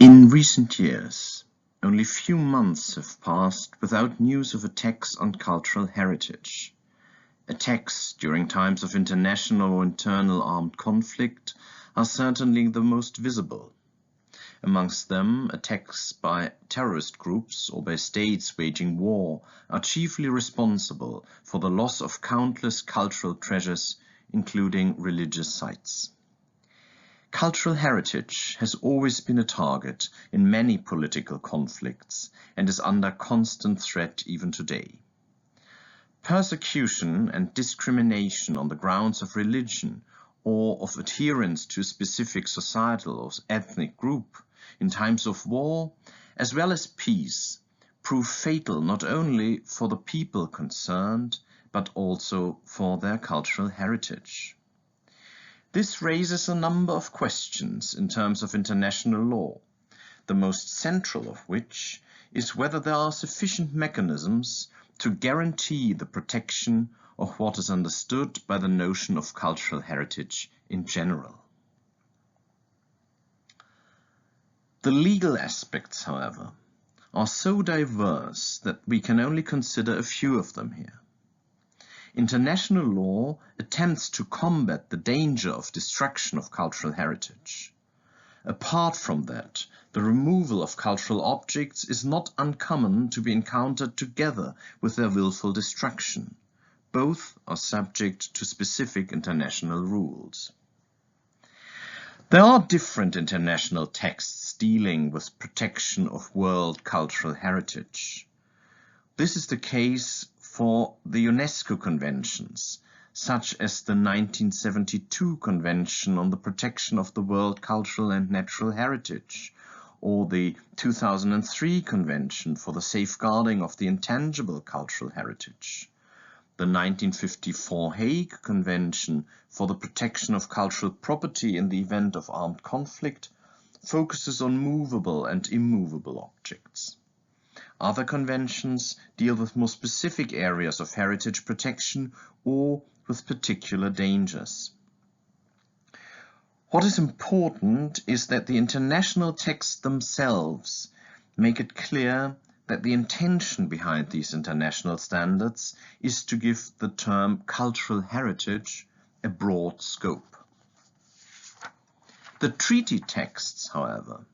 In recent years, only few months have passed without news of attacks on cultural heritage. Attacks during times of international or internal armed conflict are certainly the most visible. Amongst them, attacks by terrorist groups or by states waging war are chiefly responsible for the loss of countless cultural treasures, including religious sites. Cultural heritage has always been a target in many political conflicts and is under constant threat even today. Persecution and discrimination on the grounds of religion or of adherence to a specific societal or ethnic group in times of war, as well as peace, prove fatal not only for the people concerned, but also for their cultural heritage. This raises a number of questions in terms of international law, the most central of which is whether there are sufficient mechanisms to guarantee the protection of what is understood by the notion of cultural heritage in general. The legal aspects, however, are so diverse that we can only consider a few of them here. International law attempts to combat the danger of destruction of cultural heritage. Apart from that, the removal of cultural objects is not uncommon to be encountered together with their willful destruction. Both are subject to specific international rules. There are different international texts dealing with protection of world cultural heritage. This is the case for the UNESCO conventions, such as the 1972 Convention on the Protection of the World Cultural and Natural Heritage, or the 2003 Convention for the Safeguarding of the Intangible Cultural Heritage. The 1954 Hague Convention for the Protection of Cultural Property in the event of armed conflict focuses on movable and immovable objects. Other conventions deal with more specific areas of heritage protection or with particular dangers. What is important is that the international texts themselves make it clear that the intention behind these international standards is to give the term cultural heritage a broad scope. The treaty texts, however,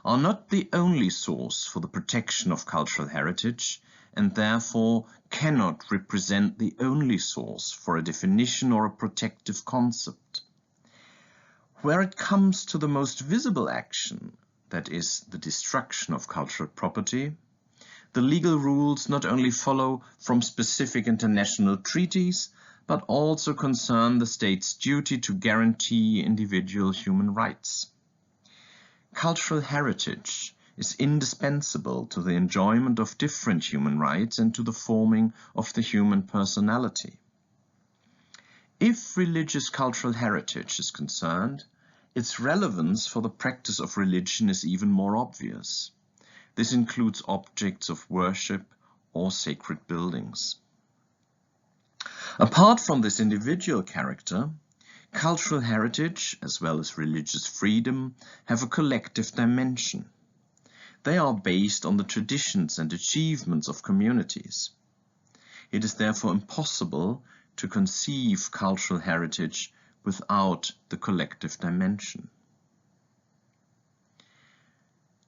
are not the only source for the protection of cultural heritage and therefore cannot represent the only source for a definition or a protective concept. Where it comes to the most visible action, that is, the destruction of cultural property, the legal rules not only follow from specific international treaties, but also concern the state's duty to guarantee individual human rights. Cultural heritage is indispensable to the enjoyment of different human rights and to the forming of the human personality. If religious cultural heritage is concerned, its relevance for the practice of religion is even more obvious. This includes objects of worship or sacred buildings. Apart from this individual character, cultural heritage, as well as religious freedom, have a collective dimension. They are based on the traditions and achievements of communities. It is therefore impossible to conceive cultural heritage without the collective dimension.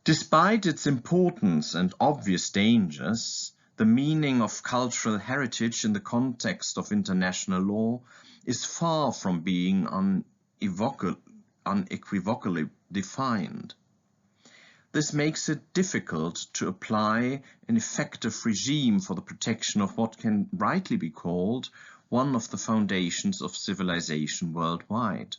Despite its importance and obvious dangers, the meaning of cultural heritage in the context of international law is far from being unequivocally defined. This makes it difficult to apply an effective regime for the protection of what can rightly be called one of the foundations of civilization worldwide.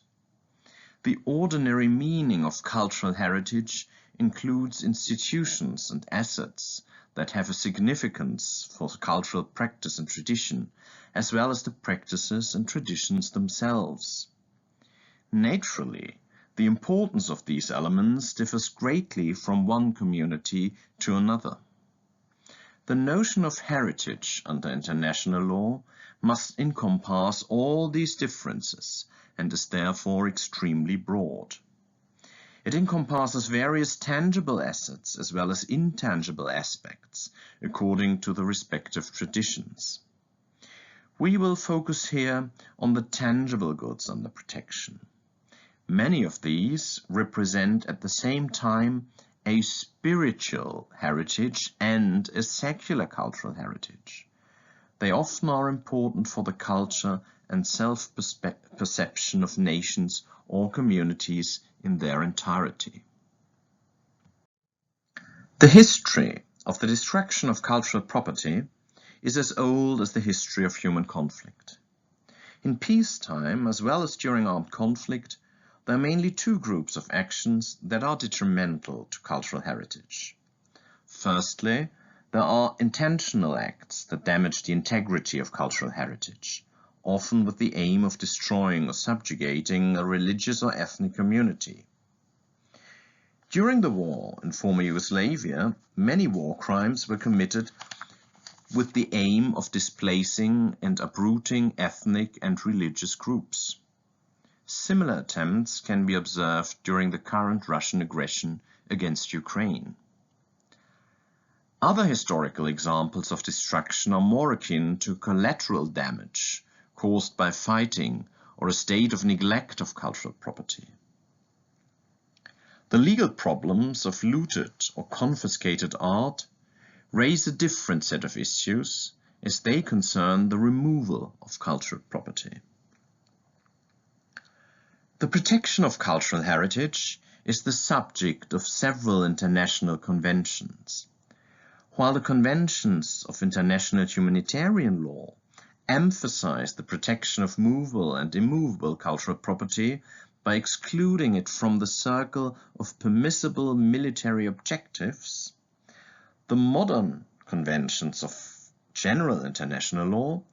The ordinary meaning of cultural heritage includes institutions and assets that have a significance for cultural practice and tradition, as well as the practices and traditions themselves. Naturally, the importance of these elements differs greatly from one community to another. The notion of heritage under international law must encompass all these differences and is therefore extremely broad. It encompasses various tangible assets as well as intangible aspects, according to the respective traditions. We will focus here on the tangible goods under protection. Many of these represent at the same time a spiritual heritage and a secular cultural heritage. They often are important for the culture and self-perception of nations or communities in their entirety. The history of the destruction of cultural property is as old as the history of human conflict. In peacetime, as well as during armed conflict, there are mainly two groups of actions that are detrimental to cultural heritage. Firstly, there are intentional acts that damage the integrity of cultural heritage, often with the aim of destroying or subjugating a religious or ethnic community. During the war in former Yugoslavia, many war crimes were committed with the aim of displacing and uprooting ethnic and religious groups. Similar attempts can be observed during the current Russian aggression against Ukraine. Other historical examples of destruction are more akin to collateral damage caused by fighting or a state of neglect of cultural property. The legal problems of looted or confiscated art raise a different set of issues as they concern the removal of cultural property. The protection of cultural heritage is the subject of several international conventions. While the conventions of international humanitarian law emphasize the protection of movable and immovable cultural property by excluding it from the circle of permissible military objectives, the modern conventions of general international law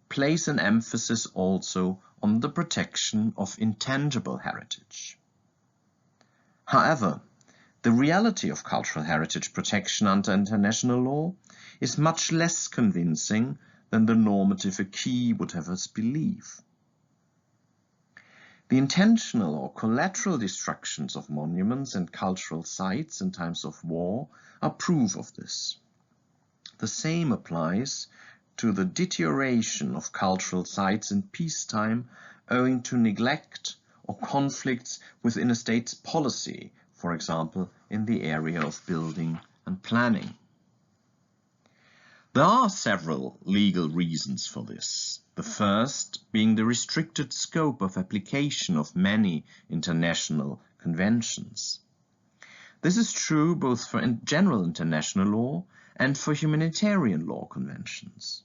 place an emphasis also on the protection of intangible heritage. However, the reality of cultural heritage protection under international law is much less convincing than the normative acquis would have us believe. The intentional or collateral destructions of monuments and cultural sites in times of war are proof of this. The same applies to the deterioration of cultural sites in peacetime owing to neglect or conflicts within a state's policy, for example, in the area of building and planning. There are several legal reasons for this, the first being the restricted scope of application of many international conventions. This is true both for general international law and for humanitarian law conventions.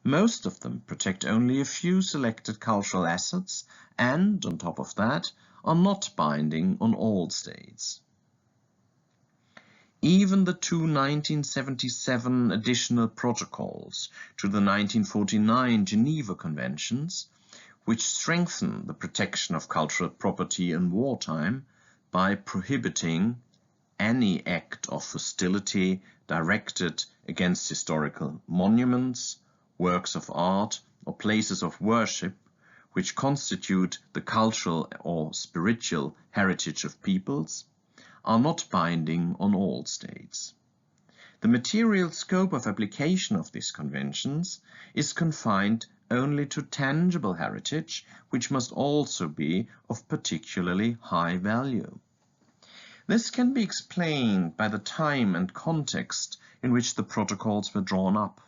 Most of them protect only a few selected cultural assets and, on top of that, are not binding on all states. Even the two 1977 additional protocols to the 1949 Geneva Conventions, which strengthen the protection of cultural property in wartime by prohibiting any act of hostility directed against historical monuments, works of art, or places of worship, which constitute the cultural or spiritual heritage of peoples, are not binding on all states. The material scope of application of these conventions is confined only to tangible heritage, which must also be of particularly high value. This can be explained by the time and context in which the protocols were drawn up.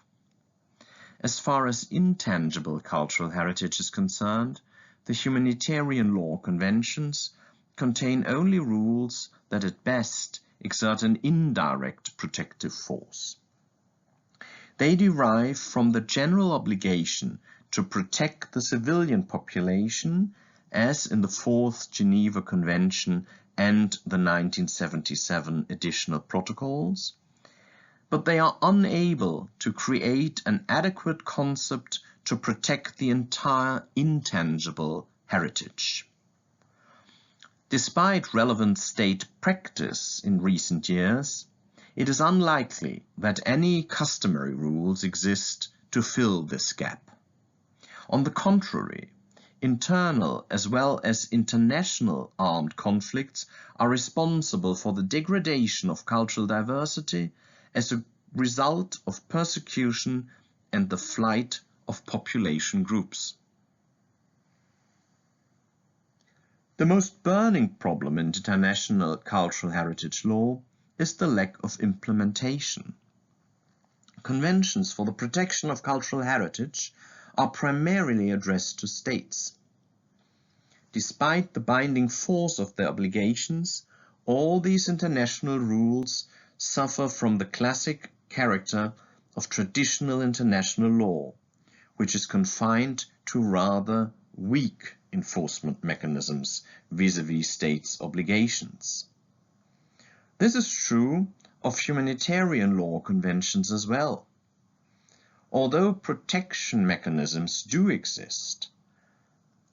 As far as intangible cultural heritage is concerned, the humanitarian law conventions contain only rules that at best exert an indirect protective force. They derive from the general obligation to protect the civilian population, as in the Fourth Geneva Convention and the 1977 additional protocols, but they are unable to create an adequate concept to protect the entire intangible heritage. Despite relevant state practice in recent years, it is unlikely that any customary rules exist to fill this gap. On the contrary, Internal as well as international armed conflicts are responsible for the degradation of cultural diversity as a result of persecution and the flight of population groups. The most burning problem in international cultural heritage law is the lack of implementation. Conventions for the protection of cultural heritage are primarily addressed to states. Despite the binding force of their obligations, all these international rules suffer from the classic character of traditional international law, which is confined to rather weak enforcement mechanisms vis-à-vis states' obligations. This is true of humanitarian law conventions as well. Although protection mechanisms do exist,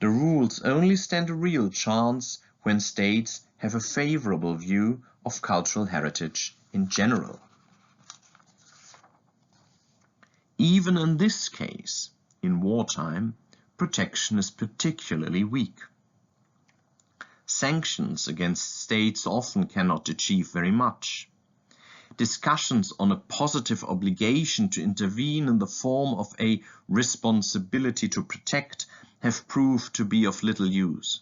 the rules only stand a real chance when states have a favorable view of cultural heritage in general. Even in this case, in wartime, protection is particularly weak. Sanctions against states often cannot achieve very much. Discussions on a positive obligation to intervene in the form of a responsibility to protect have proved to be of little use.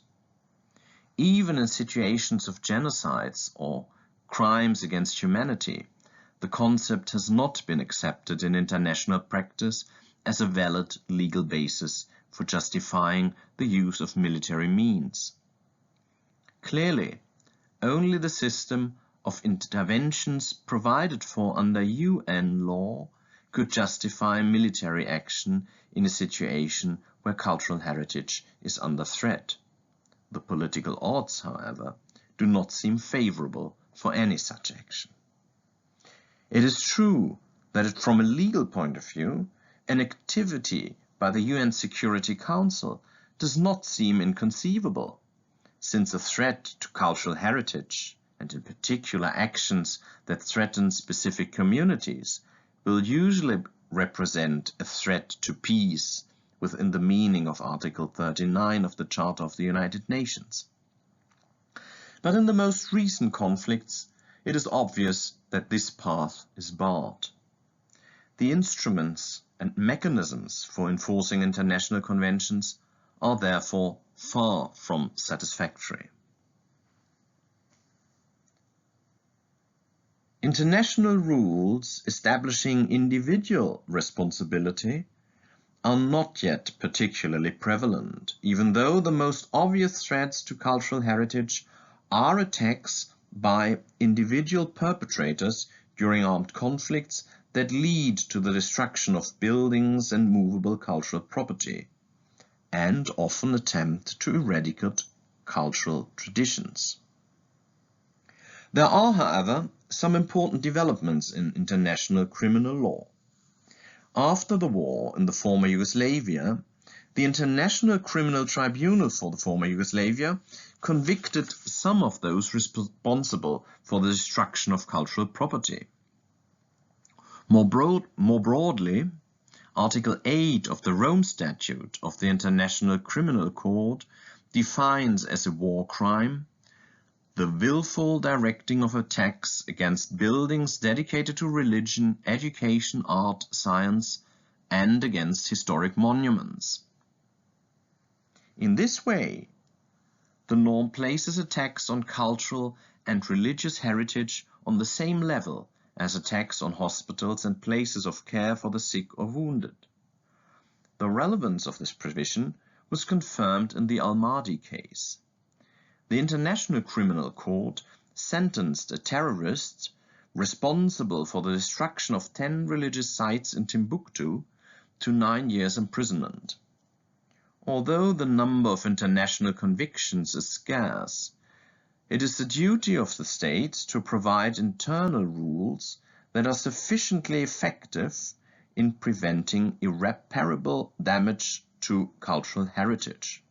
Even in situations of genocides or crimes against humanity, the concept has not been accepted in international practice as a valid legal basis for justifying the use of military means. Clearly, only the system of interventions provided for under UN law could justify military action in a situation where cultural heritage is under threat. The political odds, however, do not seem favorable for any such action. It is true that from a legal point of view, an activity by the UN Security Council does not seem inconceivable, since a threat to cultural heritage, and in particular actions that threaten specific communities, will usually represent a threat to peace within the meaning of Article 39 of the Charter of the United Nations. But in the most recent conflicts, it is obvious that this path is barred. The instruments and mechanisms for enforcing international conventions are therefore far from satisfactory. International rules establishing individual responsibility are not yet particularly prevalent, even though the most obvious threats to cultural heritage are attacks by individual perpetrators during armed conflicts that lead to the destruction of buildings and movable cultural property, and often attempt to eradicate cultural traditions. There are, however, some important developments in international criminal law. After the war in the former Yugoslavia, the International Criminal Tribunal for the former Yugoslavia convicted some of those responsible for the destruction of cultural property. More broadly, Article 8 of the Rome Statute of the International Criminal Court defines as a war crime the willful directing of attacks against buildings dedicated to religion, education, art, science, and against historic monuments. In this way, the norm places attacks on cultural and religious heritage on the same level as attacks on hospitals and places of care for the sick or wounded. The relevance of this provision was confirmed in the Al-Mahdi case. The International Criminal Court sentenced a terrorist responsible for the destruction of 10 religious sites in Timbuktu to 9 years imprisonment. Although the number of international convictions is scarce, it is the duty of the states to provide internal rules that are sufficiently effective in preventing irreparable damage to cultural heritage.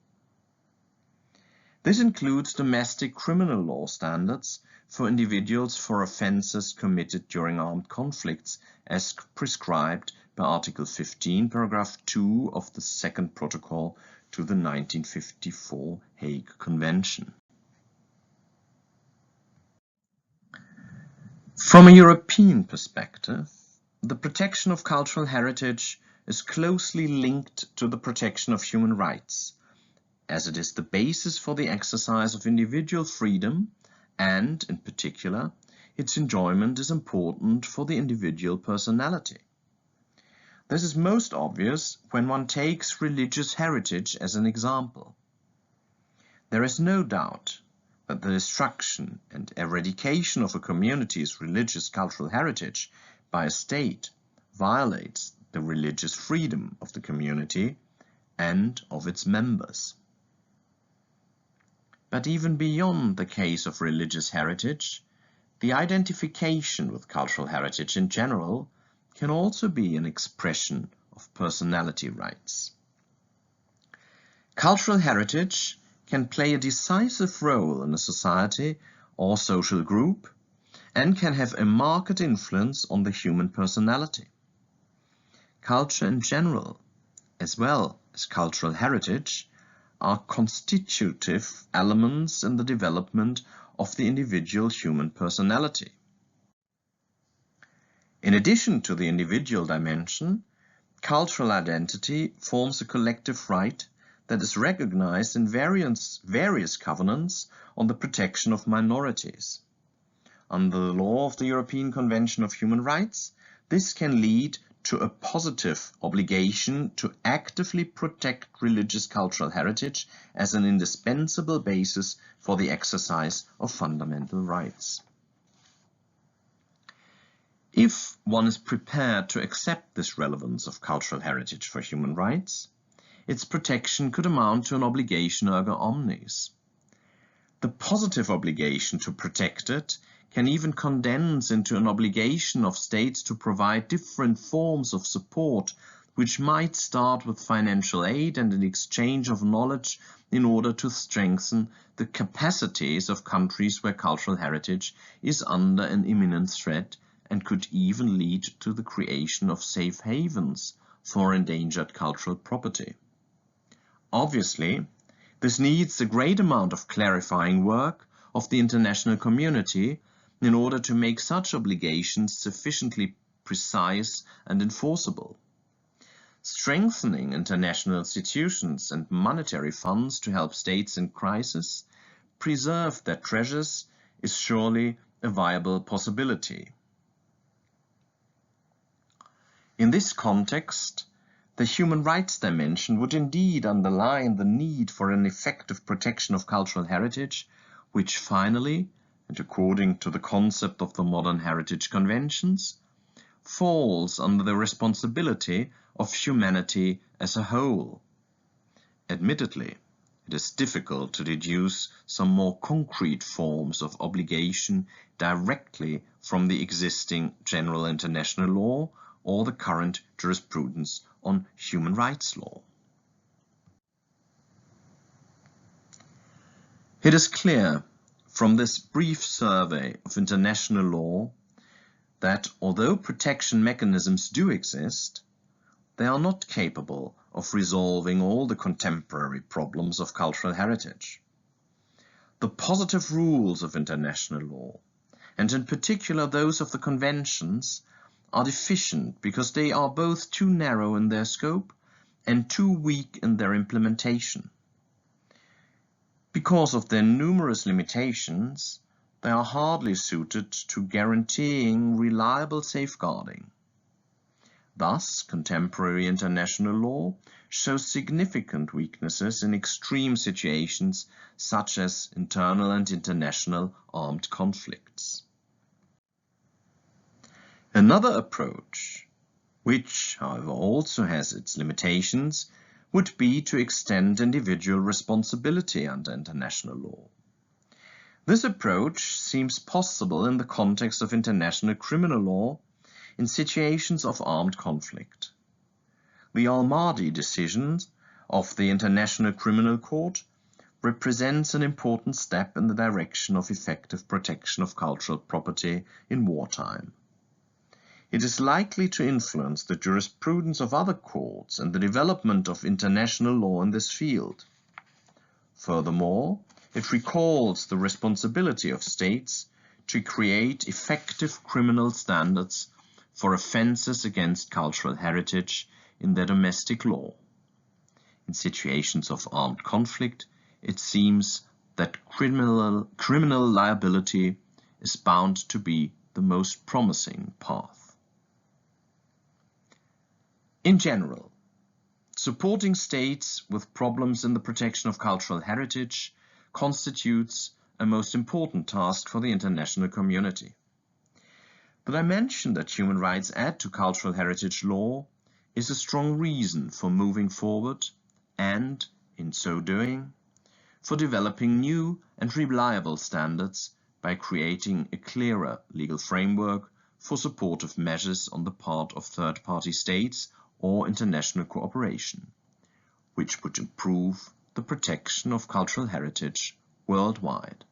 This includes domestic criminal law standards for individuals for offences committed during armed conflicts as prescribed by Article 15, paragraph 2 of the Second Protocol to the 1954 Hague Convention. From a European perspective, the protection of cultural heritage is closely linked to the protection of human rights, as it is the basis for the exercise of individual freedom and, in particular, its enjoyment is important for the individual personality. This is most obvious when one takes religious heritage as an example. There is no doubt that the destruction and eradication of a community's religious cultural heritage by a state violates the religious freedom of the community and of its members. But even beyond the case of religious heritage, the identification with cultural heritage in general can also be an expression of personality rights. Cultural heritage can play a decisive role in a society or social group and can have a marked influence on the human personality. Culture in general, as well as cultural heritage, are constitutive elements in the development of the individual human personality. In addition to the individual dimension, cultural identity forms a collective right that is recognized in various covenants on the protection of minorities. Under the law of the European Convention of Human Rights, this can lead to a positive obligation to actively protect religious cultural heritage as an indispensable basis for the exercise of fundamental rights. If one is prepared to accept this relevance of cultural heritage for human rights, its protection could amount to an obligation erga omnes. The positive obligation to protect it can even condense into an obligation of states to provide different forms of support, which might start with financial aid and an exchange of knowledge in order to strengthen the capacities of countries where cultural heritage is under an imminent threat, and could even lead to the creation of safe havens for endangered cultural property. Obviously, this needs a great amount of clarifying work of the international community in order to make such obligations sufficiently precise and enforceable. Strengthening international institutions and monetary funds to help states in crisis preserve their treasures is surely a viable possibility. In this context, the human rights dimension would indeed underline the need for an effective protection of cultural heritage, which finally, and according to the concept of the modern heritage conventions, falls under the responsibility of humanity as a whole. Admittedly, it is difficult to deduce some more concrete forms of obligation directly from the existing general international law or the current jurisprudence on human rights law. It is clear from this brief survey of international law that although protection mechanisms do exist, they are not capable of resolving all the contemporary problems of cultural heritage. The positive rules of international law, and in particular those of the conventions, are deficient because they are both too narrow in their scope and too weak in their implementation. Because of their numerous limitations, they are hardly suited to guaranteeing reliable safeguarding. Thus, contemporary international law shows significant weaknesses in extreme situations such as internal and international armed conflicts. Another approach, which, however, also has its limitations, would be to extend individual responsibility under international law. This approach seems possible in the context of international criminal law in situations of armed conflict. The Al-Mahdi decision of the International Criminal Court represents an important step in the direction of effective protection of cultural property in wartime. It is likely to influence the jurisprudence of other courts and the development of international law in this field. Furthermore, it recalls the responsibility of states to create effective criminal standards for offences against cultural heritage in their domestic law. In situations of armed conflict, it seems that criminal liability is bound to be the most promising path. In general, supporting states with problems in the protection of cultural heritage constitutes a most important task for the international community. The dimension that human rights add to cultural heritage law is a strong reason for moving forward and, in so doing, for developing new and reliable standards by creating a clearer legal framework for supportive measures on the part of third-party states or international cooperation, which would improve the protection of cultural heritage worldwide.